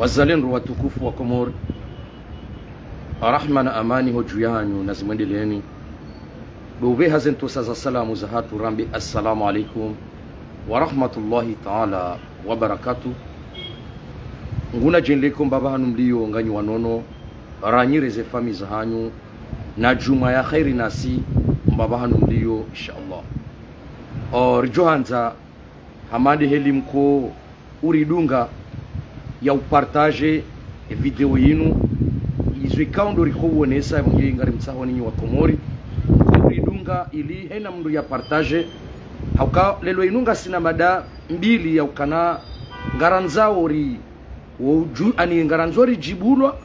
wazalendo watukufu wa Komori, rahma na amani ho juu yanyu na zimwendeleeni. Dobe hazento saza salamu za hatu rambi assalamu alaikum wa rahmatullahi ta'ala wa barakatuh. Nguna jenlekom baba hanu mlio nganyu wanono ranyireze fami za hanyu na juma ya khairi nasi mbaba hanu mlio inshallah. Rijohanza hamadi heli mko uridunga ya upartage video yinu izwe kaundo rikowonesa mngi ngari mtsaho ninyi wa Komori uridunga ili hena mndu ya partage hauka lelo inunga sina mada mbili ya ukana ngaranzao ri woju ani ngaranzori jibulwa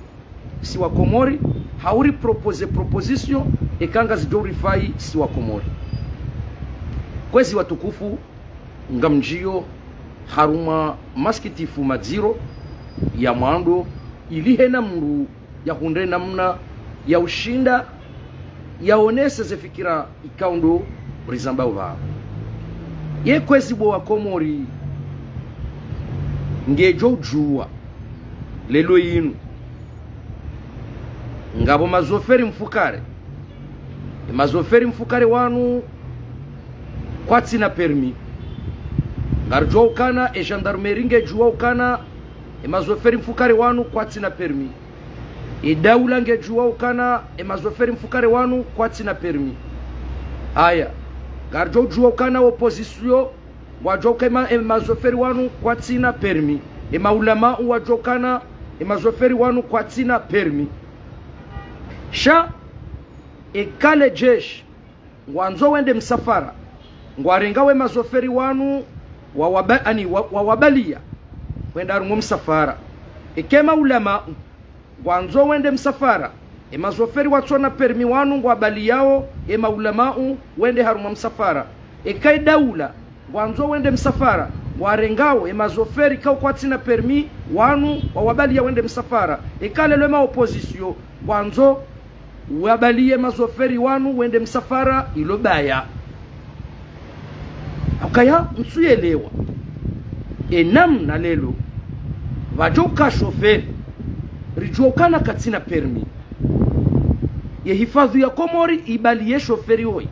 si wa Komori hauri proposition ekanga zijorify si wa Komori kwezi watukufu ngamjio haruma maskitifu madziro ya mwando ili hena mndu ya hunde namna ya ushinda yaonese zefikira ikaundo rizambao ba ye kwezi bo wa Komori ngejo jua lelo yinu ngabo mazoferi mfukare wanu kwatsi na permis ngarjo ukana e gendarmerie ngejua ukana e mazoferi mfukare wanu kwatsi na permis e daula ngejua ukana e mazoferi mfukare wanu kwatsi na permis aya ngarjo jua ukana opposition wajokema e mazoferi wanu kwatsi na permis e maulama wajokana e mazoferi wanu kwatsi na permis sha e kale jesh ngwanzo wende msafara ngwarengawe mazoferi wanu wawabalia wenda arungo msafara ekema ulama ngwanzo wende msafara e mazoferi watsona permi wanu ngwabali yao e maulama wende harungo msafara e kai daula ngwanzo wende msafara warengawe e mazoferi kwa kwatina permi wanu wawabalia wende msafara e kale lema opposition ngwanzo wabalie mazoferi wanu wende msafara ilobaya akaya msuyelewa namna lelo wajoka shoferi rijokana katina permi ye hifadhi ya Komori ibalie shoferi hoi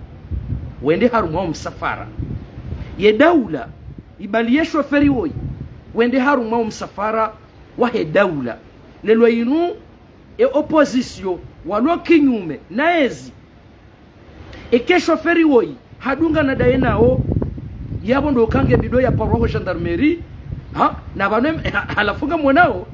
wende harumao msafara ye daula ibalie shoferi hoi wende harumao msafara wahe daula lelo inu opposition walo kinyume naezi ke shoferi hoi hadunga na daenao yabo ndo kange bido ya paroho gendarmerie na bano halafunga mwanao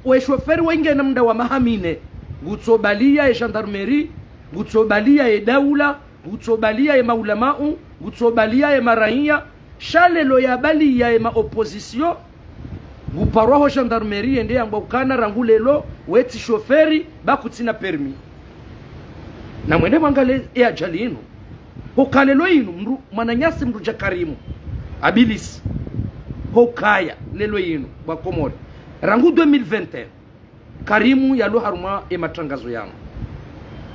we shoferi wenge na mda wa mahamine gutsobalia ya gendarmerie gutsobalia ya daula gutsobalia ya maulama gutsobalia ya maraia shalelo ya bali ya ma opposition guparoho gendarmerie ende amba ukana rangulelo weti shoferi bakutina permis na mwende mangale ya jalino hokalelo inu mananyasi mru jakarimu abilis hokaya lelo yinu wa Komori rangu 2021 karimu ya lo haruma matangazo yangu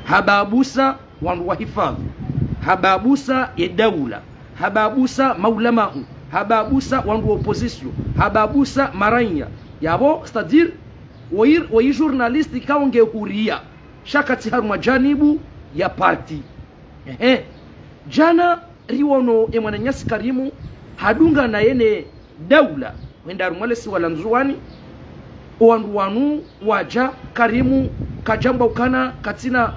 hababusa wandu wa hifadhi hababusa ya daula hababusa maulama hababusa wandu wa opposition hababusa maranya yabo c'est-à-dire woi journaliste kaonge huria shakati haruma janibu ya parti jana riwono mwananyasi karimu hadunga na yene daula wenda rumale si wala nzuwani wandu wanu waja karimu kajamba ukana katina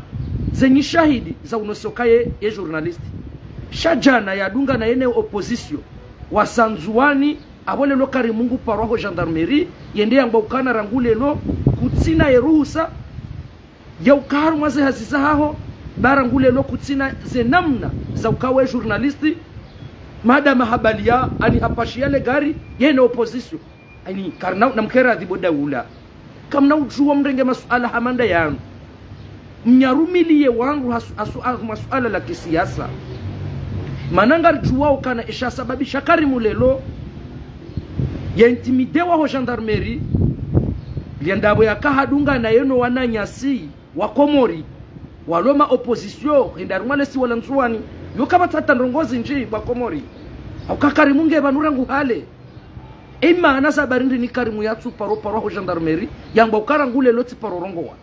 zenyi shahidi za unosokaye ye journalisti shajana yadunga na yene opposition wasanzuwani abole lo karimungu paroho gendarmerie yende yamba ukana rangule lo kutina yeruhusa ya ukaharu maze hazisa haho barangule lo kutina zenamna za ukawe journalisti madama habalia ani hapashiale gari yene opposition ani karna namkera dhibo daula kamna ujua mrenge masuala hamanda yanu mnyarumilie wangu masuala la kisiasa mananga juwao kana isha sababisha karimu lelo ya intimidewa ho gendarmerie liandabo ya kahadunga na yeno wananyasi wa Komori waloma opposition hendarumale si wala nzuani yokaba tata ndongozi nji wa Komori au kakari munge banurangu hale Ema na sabarindi ni karimu ya paro ho gendarmerie yangba ukarangule loti paro rongowa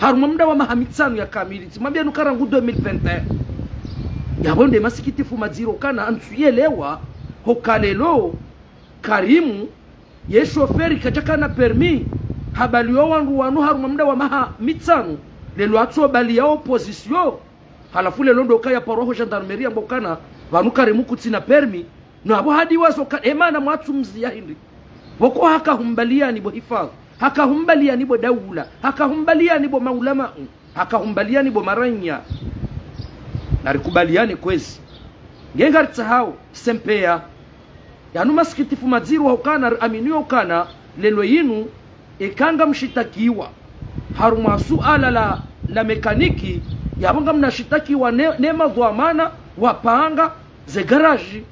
haruma mda wa mahamitsano ya kamili timambia nukarangu 2021 yabonde masikitifu maziro kana ansuyelewa hokalelo karimu ye shoferi kachakana permis habaliyo wangu wanu haruma mda wa mahamitsano lelo atso bali ya opposition halafu lelo ndoka ya paro ho gendarmerie yangba ukana vanu karimu kutina permis no abo hadi waso emana mwatu mzia hindi wako haka humbalia ni bo hifadhi haka humbalia ni bo daula haka humbalia ni bo maulama haka humbalia ni bo maranya narikubaliane kwezi ngenga tsahao sempea yanu masikitifu maziru hokana aminio kana lelo yinu ekanga mshitakiwa haruma suala la mekaniki yabanga mnashitakiwa nema dhamana wapanga ze garage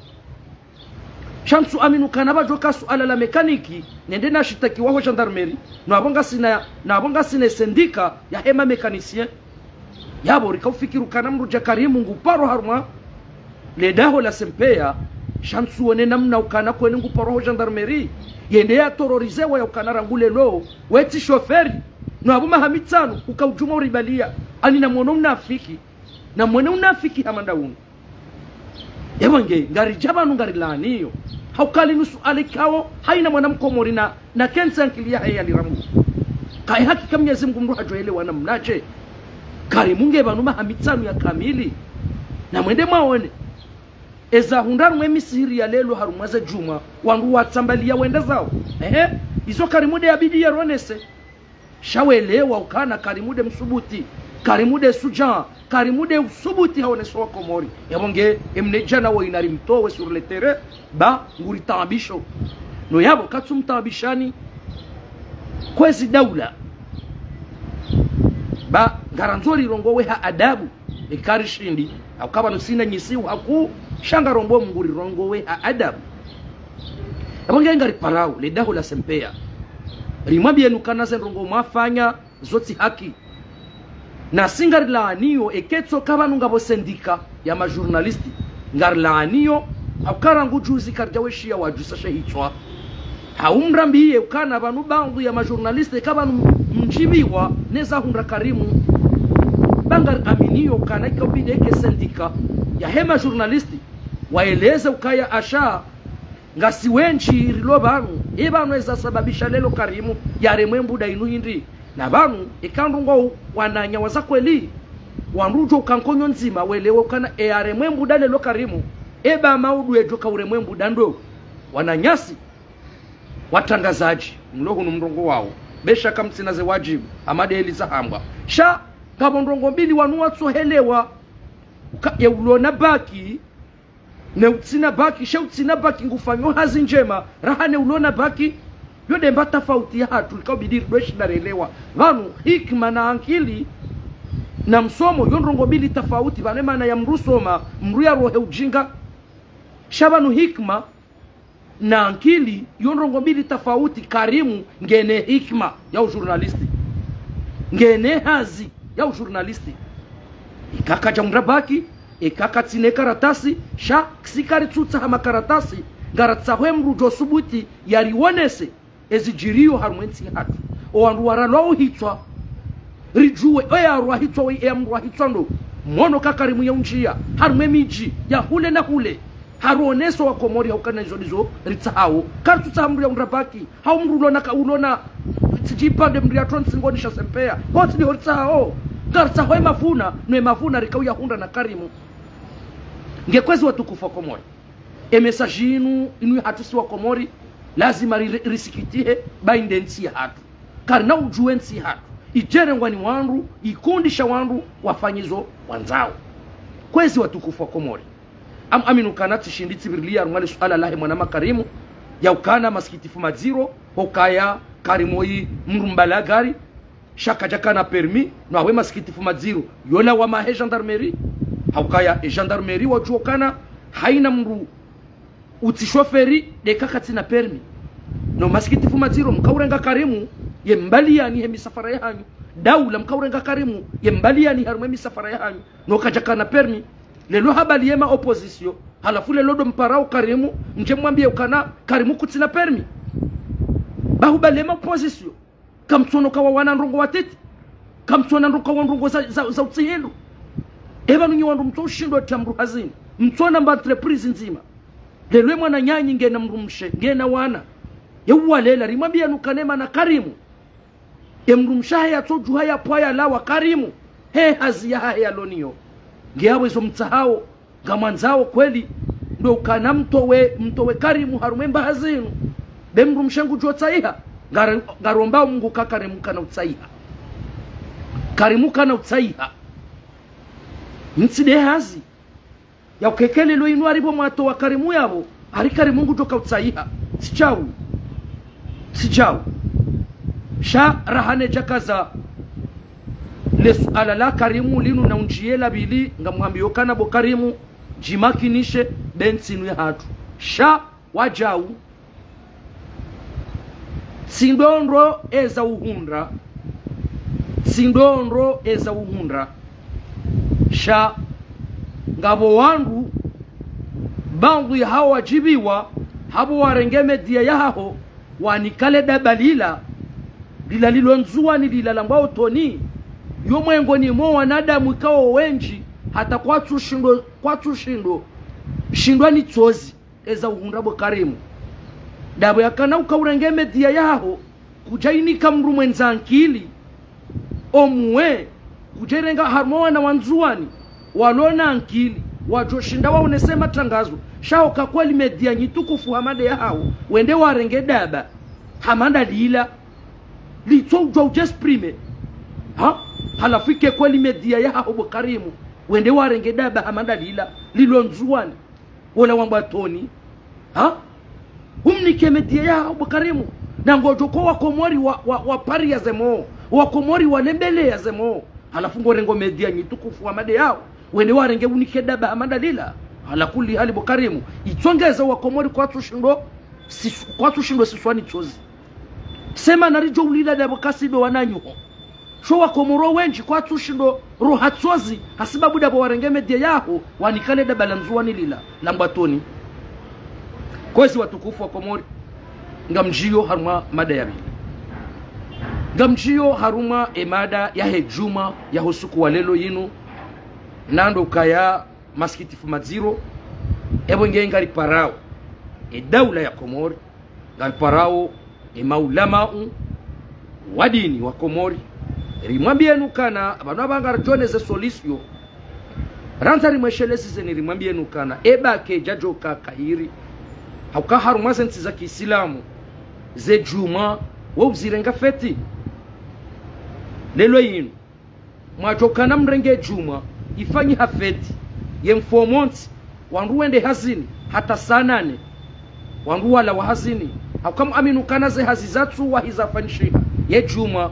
shamsu aminu kanaba joka suala la mekaniki nende na shitaki wa gendarmerie no abonga sina sendika ya hema mekanicien yabo rikaufikiru kana mruja karimu nguparo haruma le daho la sempea shamsu one namna ukana kwene nguparo gendarmerie yende ya terrorizewa ya ukana rangule lo weti shoferi no abuma hamitsano ukaujuma uribalia ani na mwono unafiki na mwono unafiki hamanda unu yabonge ngari jabanu ngari laniyo haukali nusu alikao haina mwanamkomori na kensa nkilia haya liramu kai haki kama Mwenyezi Mungu mruha joelewa na mnache karimunge banuma hamitsano ya kamili na mwende maone eza hundaru mwemisiri ya lelo harumaze juma wangu watsambalia wenda zao izo karimude ya bidi ya ronese shawelewa ukana karimude msubuti karimude sujan karimude usubuti haoneso wa komori yabonge emnejana wa inari mtowe sur le terrain ba nguri tambisho no yabo katsum tambishani kwezi daula ba garanzori rongowe ha adabu ikarishindi akaba nosina nyisiu haku shanga rombo nguri rongowe ha adabu yabonge ngari parau le daho la sempea rimwabie nukana rongo mafanya zoti haki na singar laaniyo eketso kabanu ngabo sendika ya majournalisti ngar laaniyo akarangu juzi karjaweshi ya wajusa shehitwa haumrambiye ukana banu bandu ya majournalisti kabanu mjibiwa neza hundra karimu bangar aminiyo kana ikabide eke sendika ya hema journalisti waeleza ukaya asha ngasi wenchi rilo banu ebanu eza sababisha lelo karimu ya remwembu da inu hindi na banu ikandungo wananya waza kweli wanrujo kankonyo nzima welewe kana remwembu da lelo karimu eba maudu ejoka uremwembu dando wananyasi watangazaji mloho numrongo wao besha kamsina ze wajibu amade eliza hamba sha kabondrongo mbili wanuwa tsohelewa ya ulona baki ne utsina baki sha utsina baki ngufanyo hazi njema rahane ulona baki yode mba tofauti ya hatu likabidi doshi darelewa vanu hikma na akili na msomo yondrongo mbili tofauti vane maana ya mrusoma mruya rohe ujinga shabanu hikma na akili yondrongo mbili tofauti karimu ngene hikma ya ujurnalisti ngene hazi ya ujurnalisti ikaka jamrabaki ikaka tsine karatasi sha ksikari tsutsa hama karatasi ngaratsa mrujo subuti yarionese ezijirio harumwensi hatu owandu waralo hitwa rijuwe oyarwa hitwa we emrwa hitwando mono kakarimu ya unjia harume miji ya hule na hule haruoneso wa komori haukana izodizo ritsahao kartutsa hamru ya undrabaki haumrulo na kaulona sijipande mria tronsingonisha sempea hoti ni horitsahao gartsahoe mafuna nwe mafuna rikauya hunda na karimu ngekwezi watukufu wa komori emesajinu inu hatusi wa komori lazima risikitihe baindensi ya hatu karna ujuensi hatu ijerengwani wandu ikundisha wandu wafanyizo wanzao kwezi watukufu wa komori aminu kanati shinditsi birlia rumali suala lahe mwanama karimu ya ukana masikitifu maziro hokaya karimoi mrumbala gari shaka jaka na permis no awe masikitifu maziro yola wa mahe gendarmerie haukaya gendarmerie wajuokana haina mru utishoferi de kakati na permis no masikitifu maziro mkaurenga karimu ye mbalia ni hemi safara yanyu daula mkaurenga karimu ye mbalia ni harumemi safara yanyu no kajaka na permis lelo habali yema opposition halafu lelo do mparao Karimu nje mwambie ukana Karimu kutina permi bahu balema opposition kamtsono kawa wana ndongo watete kamtsona ndongo kawa ndongo za utsihelo eba nunyi wandu mtoshindo tamru hazini mtsona mba entreprise nzima lelo mwana nyanyi ngena mrumshe ngena wana yewwalela rimwambia nukanema na Karimu emrumsha ya toju haya pwaya lawa Karimu he hazi ya haya loniyo ngiawe zo mtsahao ngamanzao kweli ndo ukana mtowe Karimu harumemba hazinu bemrumshengu jotsaiha ngaromba Mungu Karimu kana utsaiha Karimu kana utsaiha mtside hazi ya ukekele lo inu aribo mwato wa Karimu yabo ari Karimu Mungu joka utsaiha sichau sha rahane jakaza lesu alala Karimu linu na unjiela bili ngamwambio kana bo Karimu jimakinishe bensinu ya hatu sha wajau sindondro eza uhundra sha ngabo wandu bangu ya hawa wajibiwa habo warengeme dia yaho wanikale dabalila lila lilonzuwa ni lila lambao toni yomwengo ni mo wanadamu ikawo wenji hata kwatu shindwa ni tsozi eza uhundra bo Karimu dabo yakana ukaurengeme dia yaho kujainika mru mwenzankili omwe kujerenga harmoa na wanzuani walona ankili wajoshinda wa unesema tangazo shao kakweli media nyitukufu hamade yao wende warenge daba hamanda lila litso ujwa prime halafike kweli media yao bo Karimu wende warenge daba hamanda lila lilonzuani wala wambatoni umnike media yao bo Karimu na ngojoko wa Komori wa pari ya zemo wa Komori wa lembele ya zemo halafu ngorengo media nyitukufu hamade yao wende warenge unike daba hamanda lila hala kuli hali bo Karimu itongeza wa Komori kwa tushindo siswani chozi sema narijo ulila dabo kasibe wananyuho sho wa Komoro wenji kwa tushindo roha chozi hasibabu dabo warenge media yao wanikale daba lanzuani lila lambatoni kwezi watukufu wa Komori ngamjio haruma mada ya bili ngamjio haruma emada ya hejuma ya hosuku wa lelo yinu nando kaya maskitifu madziro ebo ngari parao daula ya Komori ngari parao maulama wadini wa Komori rimwambie nukana abantu abangara joneze solisio ranza rimweshelesi zeni rimwambie nukana ke jajo kahiri hauka haruma zensi za Kiislamu ze juma wo uzirenga feti lelo yinu mwachokana mrenge juma ifanyi hafeti yemfomonti wandu wende hazini hata saa 8 wandu wala wa hazini haukamu aminu kana ze hazizatu wa hizafanishiha ye juma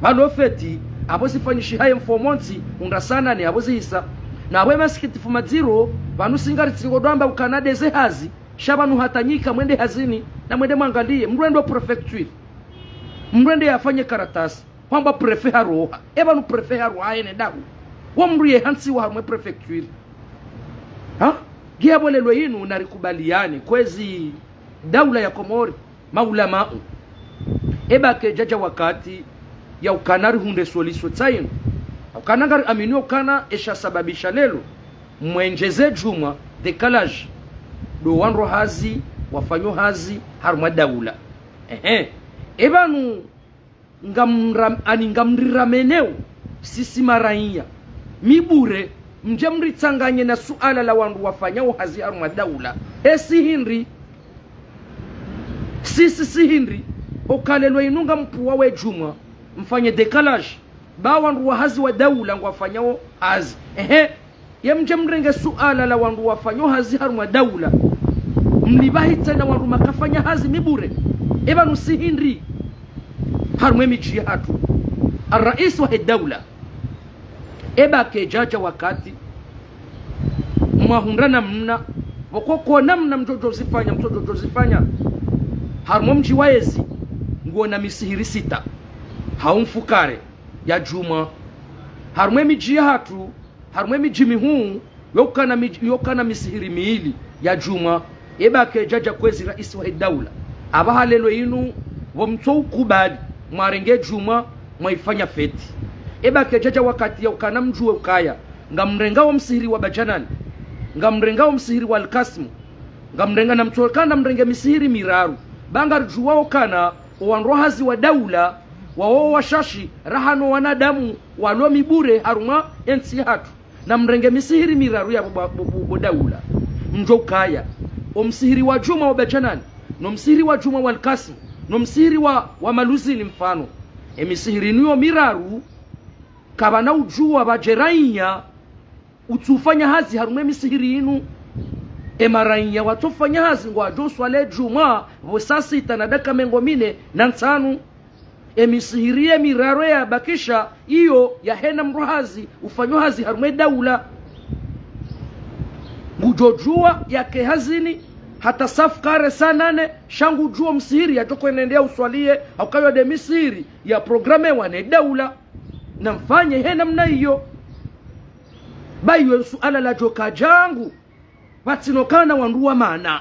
balo feti abo sifanishiha yemfomonti unda saa 8 abo zihisa na abo masikitifu madziro banu singari tsingodwamba ukanade ze hazi shabanu hatanyika mwende hazini na mwende mwangalie mrendo prefecture mrende yafanye karatasi kwamba prefe haroha ebanu prefe haroha ene dahu wa mruye hansi wa harumwe prefecture giabolelo yinu narikubaliani kwezi daula ya Komori maulama ke jaja wakati ya ukanari hunde soliso tsayin ukanangari amini ukana esha sababisha lelo mwenjeze juma decalage do wanro hazi wafanyo hazi harumwa daula ebanu ngamrirameneu sisi maraia mibure mjemri tsanganye na suala la wandu wafanyao hazi harumwa daula sisi hindri okalelo inunga mpuwa we juma mfanye decalage ba wandu wa hazi wa daula ngwafanyao hazi ye mjemrenge suala la wandu wafanyao hazi harumwa daula mlibahi tena wandu makafanya hazi mibure ebanu si hindri harumwe mijihatu الرئيس wa daula ke jaja wakati mwahundana mna wokoko namna mjojo zifanya harumwe mji waezi nguona misihiri 6 haumfukare ya juma harumwe mijihatu harumwe miji mihuu yokana misihiri miili ya juma eba ke jaja kwezi rais wa daula abaha lelo inu wamtou kubali mwarenge juma mwaifanya feti eba ke jaja wakati ya ukana mjue ukaya ngamrenga wa msihiri wa bajanani ngamrenga wa msihiri wa alkasmu ngamrenga na mtokana mrenge misihiri miraru bangar juwao kana wanrohazi wa daula wao washashi rahano wanadamu walomi bure haruma ensi hatu na mrenge misihiri miraru ya daula mjokaya msihiri wa juma wa bajanani no msihiri wa juma wa alkasmu no msihiri wa maluzini mfano emisihiri niyo miraru kabana ujua bajerainya utufanya hazi harume misihiri inu emarainya watofanya hazi ngwa joswale juma vosasi itanadaka mengomine na nsanu emisihirie miraro ya bakisha iyo ya hena mruhazi ufanyo hazi harume daula ngujojua yake hazini hata safkare sanane shangu juo msihiri ya toko enendea uswalie haukayo de misihiri ya programe wane daula na mfanye hena mna iyo bayo suala la joka jangu watinokana wanduwa mana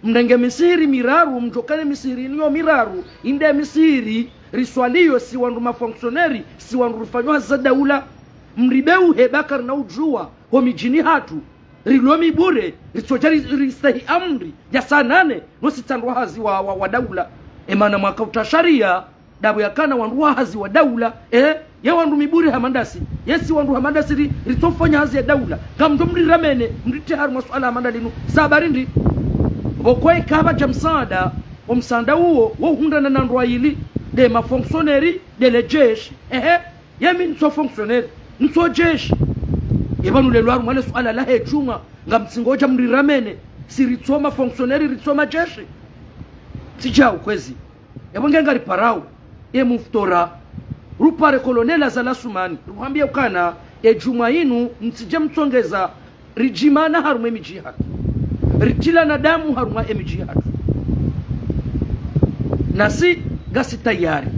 mrenge misihiri miraru mjokane misihiri niyo miraru inde misihiri riswaliyo si wandu mafonksioneri si wandu rufanywa za daula mribeu hebakar na ujua homijini hatu rilomi bure risojari ristahi amri ya sanane nositandwa hazi wa daula emana mwaka utasharia dabu yakana wandu hazi wa daula ye wandu miburi hamandasi yesi wandu hamandasi ritofanya hazi ya daula gamdo mriramene mrite haru masuala hamanda linu sabarindi bokwe kaba jamsada omsanda huo wo hundana na ndwaili de mafonctionnaire de le jeshi yemi nso fonctionnaire nso jeshi yebanu le lwaru mwana suala la hejuma ngamtsingoja mriramene siritsoma fonctionnaire ritsoma jeshi sijau kwezi yabongenga riparau ye muftora rupare kolonela za lasumani ruhambia ukana ya juma inu msije mtongeza rijimana harume mijihad rijila na damu haruma emijihad nasi gasi tayari